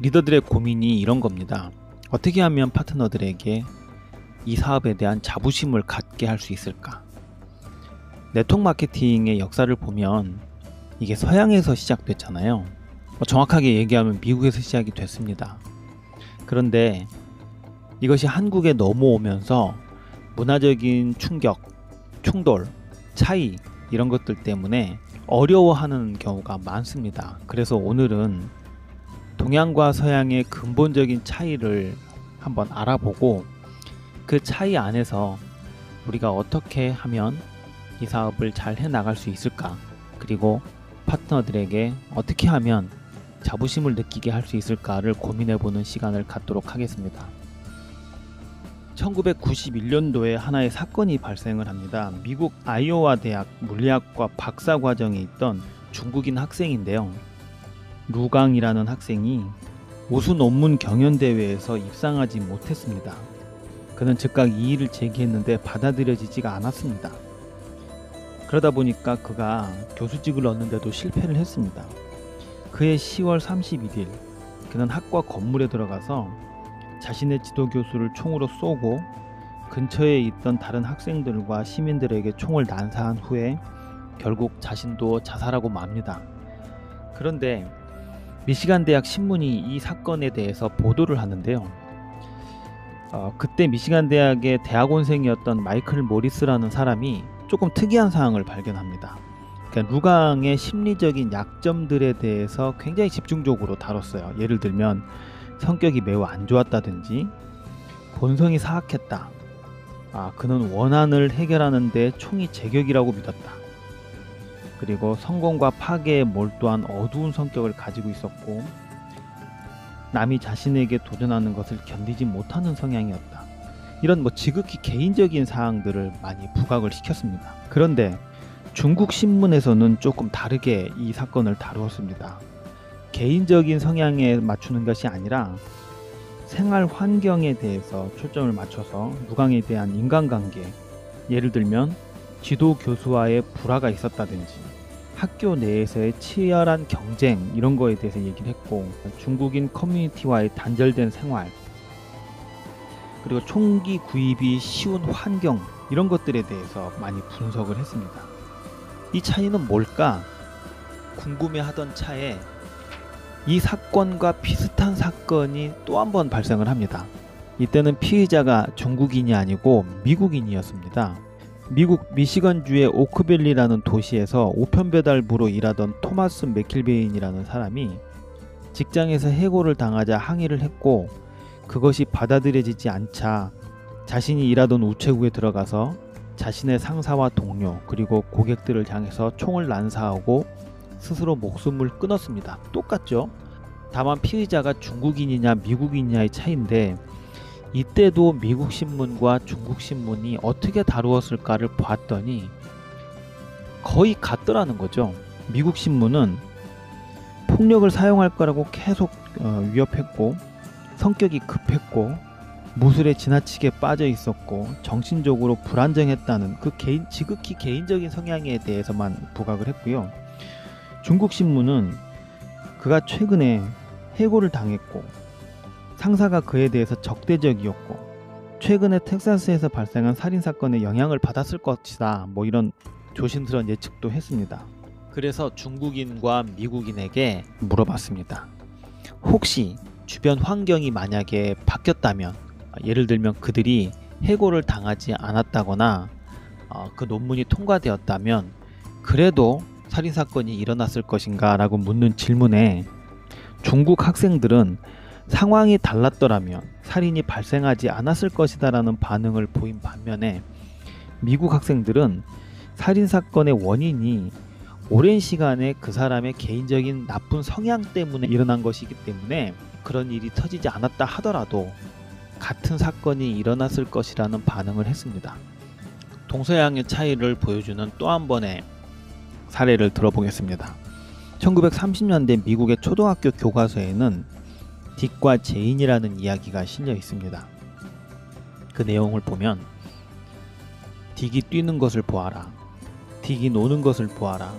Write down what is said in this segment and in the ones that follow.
리더들의 고민이 이런 겁니다. 어떻게 하면 파트너들에게 이 사업에 대한 자부심을 갖게 할 수 있을까? 네트워크 마케팅의 역사를 보면 이게 서양에서 시작됐잖아요. 정확하게 얘기하면 미국에서 시작이 됐습니다. 그런데 이것이 한국에 넘어오면서 문화적인 충격, 충돌, 차이 이런 것들 때문에 어려워하는 경우가 많습니다. 그래서 오늘은 동양과 서양의 근본적인 차이를 한번 알아보고 그 차이 안에서 우리가 어떻게 하면 이 사업을 잘 해나갈 수 있을까, 그리고 파트너들에게 어떻게 하면 자부심을 느끼게 할 수 있을까를 고민해보는 시간을 갖도록 하겠습니다. 1991년도에 하나의 사건이 발생을 합니다. 미국 아이오와 대학 물리학과 박사과정에 있던 중국인 학생인데요. 루강이라는 학생이 우수 논문 경연대회에서 입상하지 못했습니다. 그는 즉각 이의를 제기했는데 받아들여지지가 않았습니다. 그러다 보니까 그가 교수직을 얻는데도 실패를 했습니다. 그해 10월 31일 그는 학과 건물에 들어가서 자신의 지도교수를 총으로 쏘고 근처에 있던 다른 학생들과 시민들에게 총을 난사한 후에 결국 자신도 자살하고 맙니다. 그런데 미시간 대학 신문이 이 사건에 대해서 보도를 하는데요. 그때 미시간 대학의 대학원생이었던 마이클 모리스라는 사람이 조금 특이한 사항을 발견합니다. 그러니까 루강의 심리적인 약점들에 대해서 굉장히 집중적으로 다뤘어요. 예를 들면 성격이 매우 안 좋았다든지 본성이 사악했다. 그는 원한을 해결하는 데 총이 제격이라고 믿었다. 그리고 성공과 파괴에 몰두한 어두운 성격을 가지고 있었고 남이 자신에게 도전하는 것을 견디지 못하는 성향이었다. 이런 지극히 개인적인 사항들을 많이 부각을 시켰습니다. 그런데 중국 신문에서는 조금 다르게 이 사건을 다루었습니다. 개인적인 성향에 맞추는 것이 아니라 생활 환경에 대해서 초점을 맞춰서 루강에 대한 인간관계, 예를 들면 지도 교수와의 불화가 있었다든지 학교 내에서의 치열한 경쟁 이런 거에 대해서 얘기를 했고, 중국인 커뮤니티와의 단절된 생활, 그리고 총기 구입이 쉬운 환경 이런 것들에 대해서 많이 분석을 했습니다. 이 차이는 뭘까 궁금해하던 차에 이 사건과 비슷한 사건이 또 한 번 발생을 합니다. 이때는 피의자가 중국인이 아니고 미국인이었습니다. 미국 미시건주의 오크밸리라는 도시에서 우편 배달부로 일하던 토마스 맥킬베인이라는 사람이 직장에서 해고를 당하자 항의를 했고, 그것이 받아들여지지 않자 자신이 일하던 우체국에 들어가서 자신의 상사와 동료 그리고 고객들을 향해서 총을 난사하고 스스로 목숨을 끊었습니다. 똑같죠? 다만 피의자가 중국인이냐 미국인이냐의 차이인데, 이때도 미국 신문과 중국 신문이 어떻게 다루었을까를 봤더니 거의 같더라는 거죠. 미국 신문은 폭력을 사용할 거라고 계속 위협했고, 성격이 급했고, 무술에 지나치게 빠져 있었고, 정신적으로 불안정했다는 그 지극히 개인적인 성향에 대해서만 부각을 했고요. 중국 신문은 그가 최근에 해고를 당했고 상사가 그에 대해서 적대적이었고 최근에 텍사스에서 발생한 살인사건에 영향을 받았을 것이다, 이런 조심스러운 예측도 했습니다. 그래서 중국인과 미국인에게 물어봤습니다. 혹시 주변 환경이 만약에 바뀌었다면, 예를 들면 그들이 해고를 당하지 않았다거나 그 논문이 통과되었다면 그래도 살인사건이 일어났을 것인가 라고 묻는 질문에 중국 학생들은 상황이 달랐더라면 살인이 발생하지 않았을 것이다 라는 반응을 보인 반면에, 미국 학생들은 살인사건의 원인이 오랜 시간에 그 사람의 개인적인 나쁜 성향 때문에 일어난 것이기 때문에 그런 일이 터지지 않았다 하더라도 같은 사건이 일어났을 것이라는 반응을 했습니다. 동서양의 차이를 보여주는 또 한 번의 사례를 들어보겠습니다. 1930년대 미국의 초등학교 교과서에는 딕과 제인이라는 이야기가 실려 있습니다. 그 내용을 보면 딕이 뛰는 것을 보아라. 딕이 노는 것을 보아라.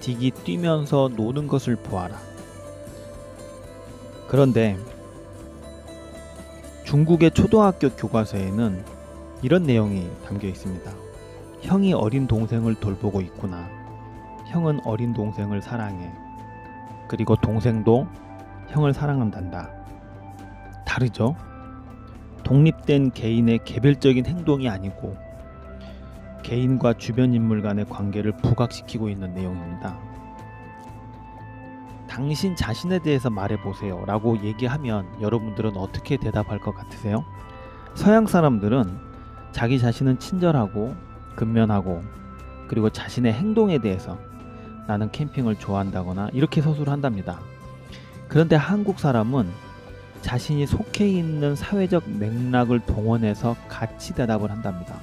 딕이 뛰면서 노는 것을 보아라. 그런데 중국의 초등학교 교과서에는 이런 내용이 담겨 있습니다. 형이 어린 동생을 돌보고 있구나. 형은 어린 동생을 사랑해. 그리고 동생도 형을 사랑한단다. 다르죠? 독립된 개인의 개별적인 행동이 아니고 개인과 주변 인물 간의 관계를 부각시키고 있는 내용입니다. 당신 자신에 대해서 말해보세요 라고 얘기하면 여러분들은 어떻게 대답할 것 같으세요? 서양 사람들은 자기 자신은 친절하고 근면하고 그리고 자신의 행동에 대해서 나는 캠핑을 좋아한다거나 이렇게 서술을 한답니다. 그런데 한국 사람은 자신이 속해 있는 사회적 맥락을 동원해서 같이 대답을 한답니다.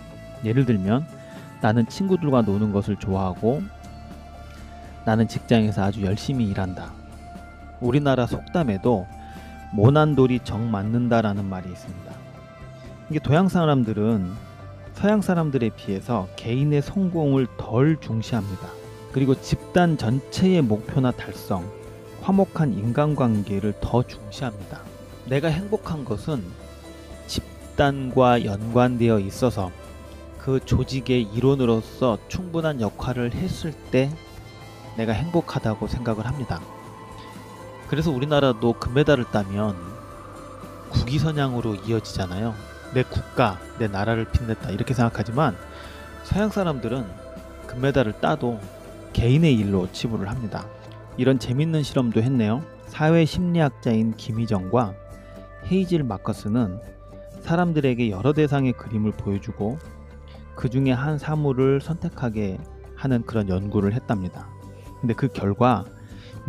예를 들면 나는 친구들과 노는 것을 좋아하고 나는 직장에서 아주 열심히 일한다. 우리나라 속담에도 모난 돌이 정 맞는다라는 말이 있습니다. 이게 동양 사람들은 서양 사람들에 비해서 개인의 성공을 덜 중시합니다. 그리고 집단 전체의 목표나 달성, 화목한 인간관계를 더 중시합니다. 내가 행복한 것은 집단과 연관되어 있어서 그 조직의 일원으로서 충분한 역할을 했을 때 내가 행복하다고 생각을 합니다. 그래서 우리나라도 금메달을 따면 국위선양으로 이어지잖아요. 내 국가, 내 나라를 빛냈다 이렇게 생각하지만 서양 사람들은 금메달을 따도 개인의 일로 치부를 합니다. 이런 재밌는 실험도 했네요. 사회심리학자인 김희정과 헤이즐 마커스는 사람들에게 여러 대상의 그림을 보여주고 그 중에 한 사물을 선택하게 하는 그런 연구를 했답니다. 근데 그 결과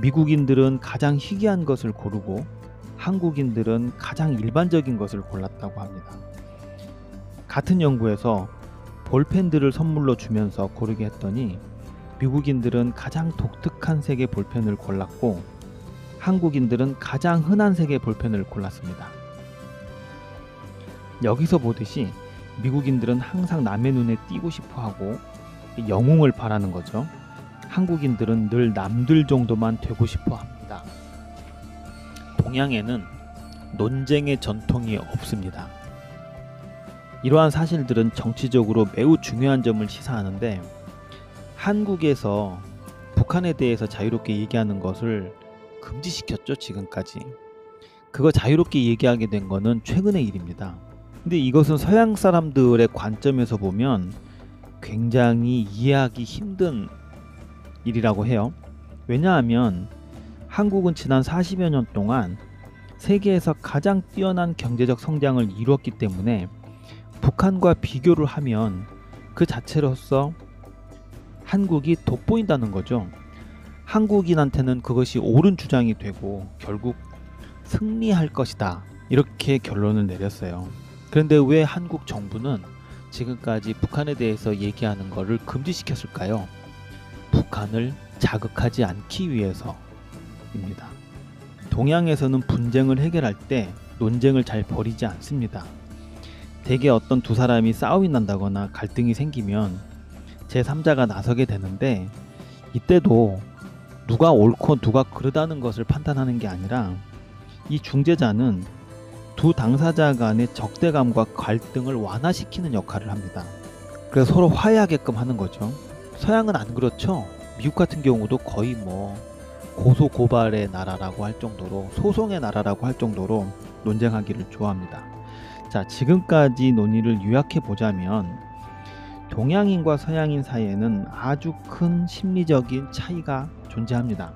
미국인들은 가장 희귀한 것을 고르고 한국인들은 가장 일반적인 것을 골랐다고 합니다. 같은 연구에서 볼펜들을 선물로 주면서 고르게 했더니 미국인들은 가장 독특한 색의 볼펜을 골랐고 한국인들은 가장 흔한 색의 볼펜을 골랐습니다. 여기서 보듯이 미국인들은 항상 남의 눈에 띄고 싶어하고 영웅을 바라는 거죠. 한국인들은 늘 남들 정도만 되고 싶어 합니다. 동양에는 논쟁의 전통이 없습니다. 이러한 사실들은 정치적으로 매우 중요한 점을 시사하는데 한국에서 북한에 대해서 자유롭게 얘기하는 것을 금지시켰죠, 지금까지. 그거 자유롭게 얘기하게 된 거는 최근의 일입니다. 근데 이것은 서양 사람들의 관점에서 보면 굉장히 이해하기 힘든 일이라고 해요. 왜냐하면 한국은 지난 40여 년 동안 세계에서 가장 뛰어난 경제적 성장을 이루었기 때문에 북한과 비교를 하면 그 자체로서 한국이 돋보인다는 거죠. 한국인한테는 그것이 옳은 주장이 되고 결국 승리할 것이다 이렇게 결론을 내렸어요. 그런데 왜 한국 정부는 지금까지 북한에 대해서 얘기하는 것을 금지시켰을까요? 북한을 자극하지 않기 위해서입니다. 동양에서는 분쟁을 해결할 때 논쟁을 잘 벌이지 않습니다. 대개 어떤 두 사람이 싸움이 난다거나 갈등이 생기면 제3자가 나서게 되는데 이때도 누가 옳고 누가 그르다는 것을 판단하는 게 아니라 이 중재자는 두 당사자 간의 적대감과 갈등을 완화시키는 역할을 합니다. 그래서 서로 화해하게끔 하는 거죠. 서양은 안 그렇죠. 미국 같은 경우도 거의 고소 고발의 나라라고 할 정도로 소송의 나라라고 할 정도로 논쟁하기를 좋아합니다. 자, 지금까지 논의를 요약해 보자면 동양인과 서양인 사이에는 아주 큰 심리적인 차이가 존재합니다.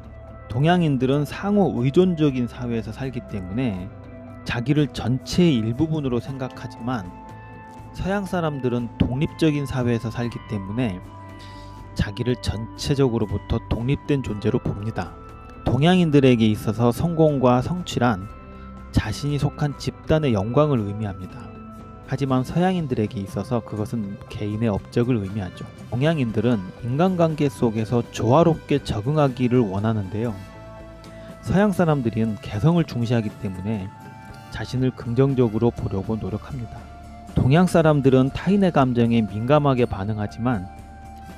동양인들은 상호 의존적인 사회에서 살기 때문에 자기를 전체의 일부분으로 생각하지만 서양 사람들은 독립적인 사회에서 살기 때문에 자기를 전체적으로부터 독립된 존재로 봅니다. 동양인들에게 있어서 성공과 성취란 자신이 속한 집단의 영광을 의미합니다. 하지만 서양인들에게 있어서 그것은 개인의 업적을 의미하죠. 동양인들은 인간관계 속에서 조화롭게 적응하기를 원하는데요. 서양 사람들은 개성을 중시하기 때문에 자신을 긍정적으로 보려고 노력합니다. 동양 사람들은 타인의 감정에 민감하게 반응하지만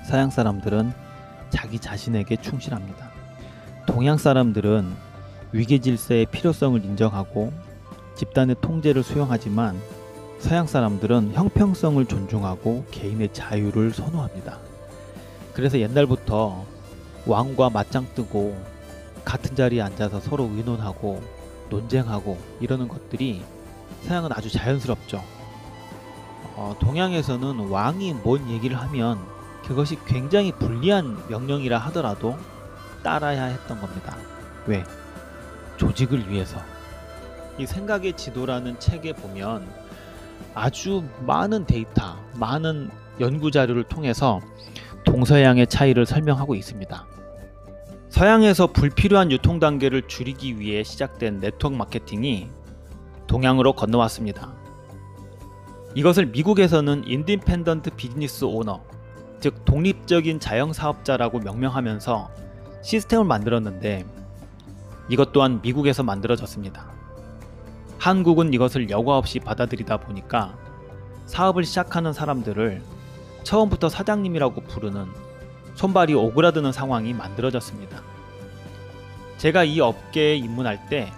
서양 사람들은 자기 자신에게 충실합니다. 동양 사람들은 위계 질서의 필요성을 인정하고 집단의 통제를 수용하지만 서양 사람들은 형평성을 존중하고 개인의 자유를 선호합니다. 그래서 옛날부터 왕과 맞짱 뜨고 같은 자리에 앉아서 서로 의논하고 논쟁하고 이러는 것들이 서양은 아주 자연스럽죠. 동양에서는 왕이 뭔 얘기를 하면 그것이 굉장히 불리한 명령이라 하더라도 따라야 했던 겁니다. 왜? 조직을 위해서. 이 생각의 지도라는 책에 보면 아주 많은 데이터, 많은 연구 자료를 통해서 동서양의 차이를 설명하고 있습니다. 서양에서 불필요한 유통 단계를 줄이기 위해 시작된 네트워크 마케팅이 동양으로 건너왔습니다. 이것을 미국에서는 인디펜던트 비즈니스 오너, 즉 독립적인 자영사업자라고 명명하면서 시스템을 만들었는데 이것 또한 미국에서 만들어졌습니다. 한국은 이것을 여과 없이 받아들이다 보니까 사업을 시작하는 사람들을 처음부터 사장님이라고 부르는 손발이 오그라드는 상황이 만들어졌습니다. 제가 이 업계에 입문할 때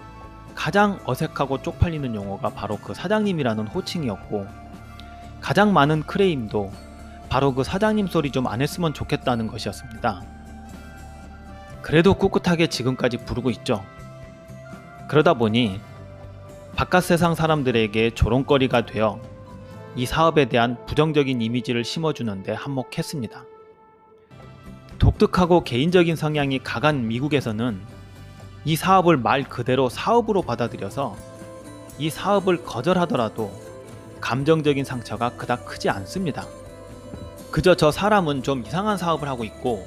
가장 어색하고 쪽팔리는 용어가 바로 그 사장님이라는 호칭이었고 가장 많은 크레임도 바로 그 사장님 소리 좀 안 했으면 좋겠다는 것이었습니다. 그래도 꿋꿋하게 지금까지 부르고 있죠. 그러다 보니 바깥 세상 사람들에게 조롱거리가 되어 이 사업에 대한 부정적인 이미지를 심어주는데 한몫했습니다. 독특하고 개인적인 성향이 강한 미국에서는 이 사업을 말 그대로 사업으로 받아들여서 이 사업을 거절하더라도 감정적인 상처가 그닥 크지 않습니다. 그저 저 사람은 좀 이상한 사업을 하고 있고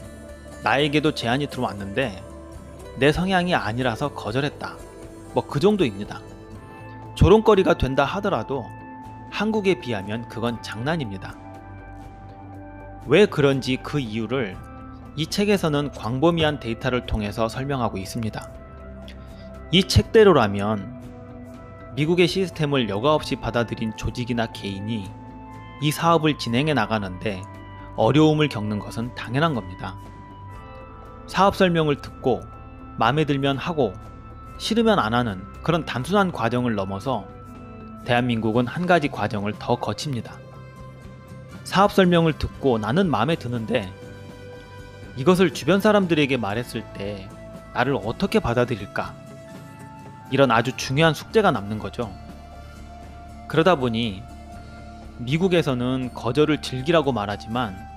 나에게도 제안이 들어왔는데 내 성향이 아니라서 거절했다. 뭐 그 정도입니다. 조롱거리가 된다 하더라도 한국에 비하면 그건 장난입니다. 왜 그런지 그 이유를 이 책에서는 광범위한 데이터를 통해서 설명하고 있습니다. 이 책대로라면 미국의 시스템을 여과 없이 받아들인 조직이나 개인이 이 사업을 진행해 나가는데 어려움을 겪는 것은 당연한 겁니다. 사업 설명을 듣고 마음에 들면 하고 싫으면 안 하는 그런 단순한 과정을 넘어서 대한민국은 한 가지 과정을 더 거칩니다. 사업 설명을 듣고 나는 마음에 드는데 이것을 주변 사람들에게 말했을 때 나를 어떻게 받아들일까? 이런 아주 중요한 숙제가 남는 거죠. 그러다 보니 미국에서는 거절을 즐기라고 말하지만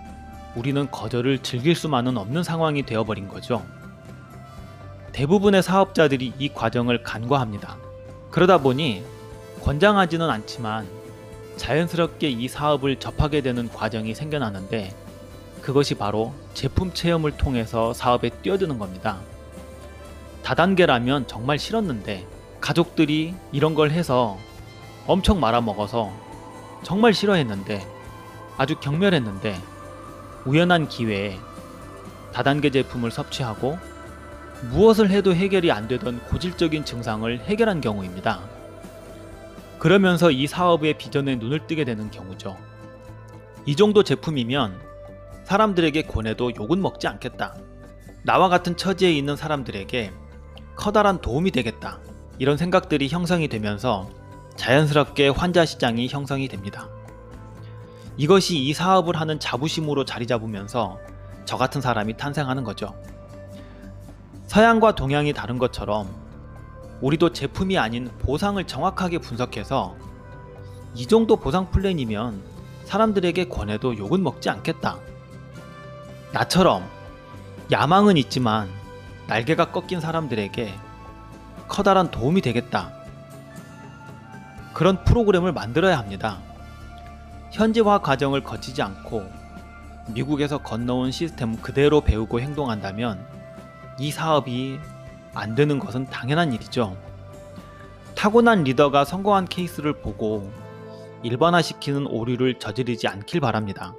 우리는 거절을 즐길 수만은 없는 상황이 되어버린 거죠. 대부분의 사업자들이 이 과정을 간과합니다. 그러다 보니 권장하지는 않지만 자연스럽게 이 사업을 접하게 되는 과정이 생겨나는데 그것이 바로 제품 체험을 통해서 사업에 뛰어드는 겁니다. 다단계라면 정말 싫었는데 가족들이 이런 걸 해서 엄청 말아먹어서 정말 싫어했는데 아주 경멸했는데 우연한 기회에 다단계 제품을 섭취하고 무엇을 해도 해결이 안 되던 고질적인 증상을 해결한 경우입니다. 그러면서 이 사업의 비전에 눈을 뜨게 되는 경우죠. 이 정도 제품이면 사람들에게 권해도 욕은 먹지 않겠다. 나와 같은 처지에 있는 사람들에게 커다란 도움이 되겠다. 이런 생각들이 형성이 되면서 자연스럽게 환자 시장이 형성이 됩니다. 이것이 이 사업을 하는 자부심으로 자리 잡으면서 저 같은 사람이 탄생하는 거죠. 서양과 동양이 다른 것처럼 우리도 제품이 아닌 보상을 정확하게 분석해서 이 정도 보상 플랜이면 사람들에게 권해도 욕은 먹지 않겠다. 나처럼 야망은 있지만 날개가 꺾인 사람들에게 커다란 도움이 되겠다. 그런 프로그램을 만들어야 합니다. 현지화 과정을 거치지 않고 미국에서 건너온 시스템 그대로 배우고 행동한다면 이 사업이 안 되는 것은 당연한 일이죠. 타고난 리더가 성공한 케이스를 보고 일반화시키는 오류를 저지르지 않길 바랍니다.